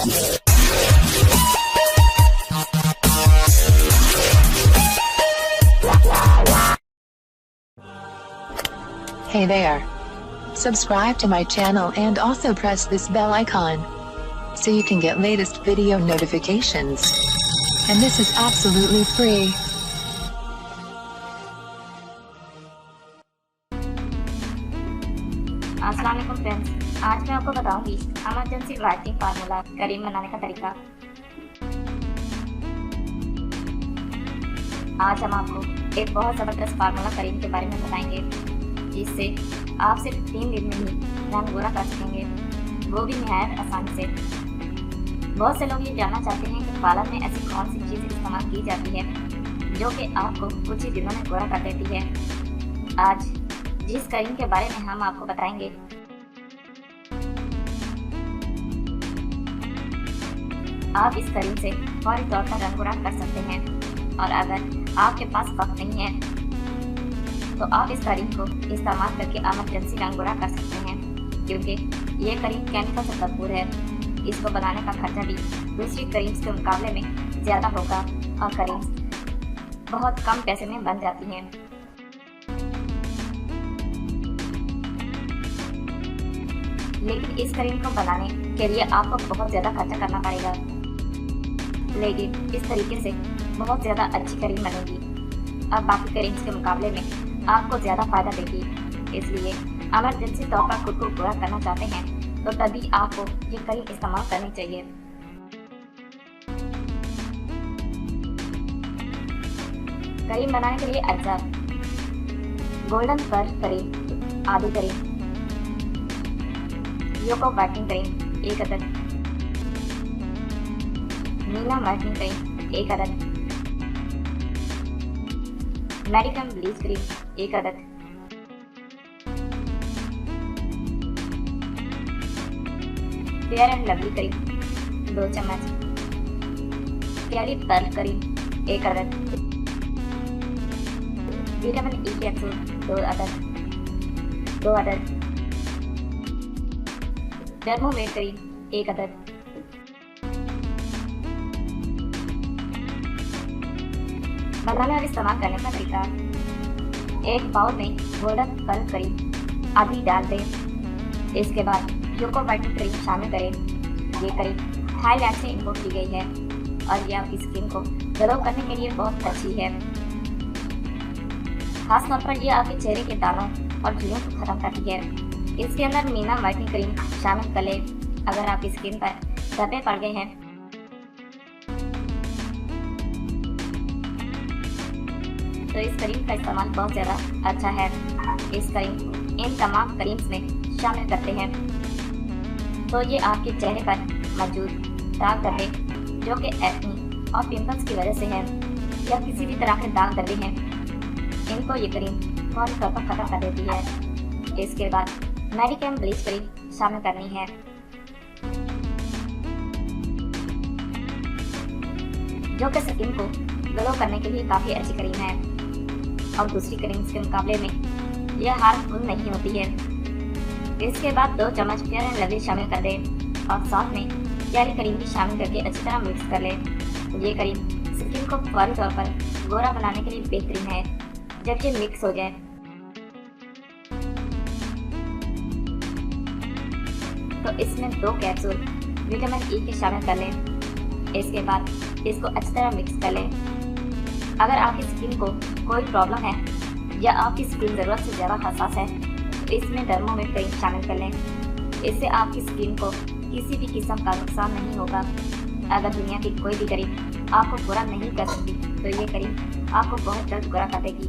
Hey there. Subscribe to my channel and also press this bell icon so you can get latest video notifications. And this is absolutely free. अस्सलाम वालेकुम friends, आज मैं आपको बताऊंगी emergency lighting formula करीम बनाने का तरीका। आज हम आपको एक बहुत ज़बरदस्त फार्मूला करीम के बारे में बताएंगे जिससे आप सिर्फ 3 दिन में ही रंग गोरा कर सकेंगे, वो भी निहायत आसानी से। बहुत से लोग ये जानना चाहते हैं कि पार्लर में ऐसी कौन सी चीज़ इस्तेमाल की जाती है जो कि आपको कुछ ही दिनों में गोरा कर देती है। आज जिस करीम के बारे में हम आपको बताएंगे आप इस करीम से फौरी तौर पर रंग गोरा कर सकते हैं। और अगर आपके पास वक्त नहीं है तो आप इस करीम को इस्तेमाल करके इमरजेंसी रंग गोरा कर सकते हैं, क्योंकि ये करीम केमिकल से भरपूर है। इसको बनाने का खर्चा भी दूसरी करीम्स के मुकाबले में ज़्यादा होगा और करीम्स बहुत कम पैसे में बन जाती हैं। लेकिन इस करीम को बनाने के लिए आपको बहुत ज़्यादा खर्चा करना पड़ेगा, लेकिन इस तरीके से बहुत ज़्यादा अच्छी करीम बनेगी और बाकी करीम्स के मुकाबले में आपको ज़्यादा फ़ायदा देगी। इसलिए इमरजेंसी तौर पर खुद को पूरा करना चाहते हैं तो तभी आपको ये करीम इस्तेमाल करनी चाहिए। करीम बनाने के लिए अज्जा: गोल्डन कर्ल करीम आधी करीम, योको वाइटनिंग क्रीम 1 अदद, नीलम वाइटनिंग क्रीम 1 अदद, मेडिकम ब्लीच क्रीम 1 अदद, फेयर एंड लवली क्रीम 2 चम्मच, कैली पर्ल क्रीम 1 अदद, विटामिन ई कैप्सूल 2 अदद, डर्मोमेट क्रीम 1 अदद, बनाने और इस्तेमाल करने का तरीका: एक बाउल में गोल्डन कर्ल करीम आधी डाल दें। इसके बाद योको वाइटनिंग क्रीम शामिल करें। ये करीम थाईलैंड से इंपोर्ट की गई है और यह आपकी स्किन को ग्लो करने के लिए बहुत अच्छी है। खासतौर पर यह आपके चेहरे के दानों और झुर्रियों को खत्म करती है। इसके अंदर मीना वाइटनिंग क्रीम शामिल कर लें अगर आपकी स्किन पर धब्बे पड़ गए हैं। तो इस करीम का इस्तेमाल बहुत ज़्यादा अच्छा है। इस करीम इन तमाम करीम्स में शामिल करते हैं तो ये आपके चेहरे पर मौजूद दाग धब्बे जो कि एक्ने और पिंपल्स की वजह से हैं या किसी भी तरह के दाग धब्बे हैं, इनको ये करीम फौरी तौर पर खत्म कर देती है। इसके बाद मेडिकम ब्लीच क्रीम शामिल करनी है जो कि स्किन को ग्लो करने के लिए काफ़ी अच्छी करीम है और दूसरी क्रीम्स के मुकाबले में यह हार्मफुल नहीं होती है। इसके बाद 2 चम्मच फेयर एंड लवली शामिल कर दें और साथ में कैली क्रीम भी शामिल करके अच्छी तरह मिक्स कर लें। ये करीम स्किन को फौरी तौर पर गोरा बनाने के लिए बेहतरीन है। जब ये मिक्स हो जाए तो इसमें 2 कैप्सूल विटामिन ई के शामिल कर लें। इसके बाद इसको अच्छी तरह मिक्स कर लें। अगर आपकी स्किन को कोई प्रॉब्लम है या आपकी स्किन ज़रूरत से ज़्यादा हसास है तो इसमें डर्मोमेट क्रीम शामिल कर लें। इससे आपकी स्किन को किसी भी किस्म का नुकसान नहीं होगा। अगर दुनिया की कोई भी करीम आपको गोरा नहीं कर सकती तो ये करीम आपको बहुत जल्द गोरा कर देगी।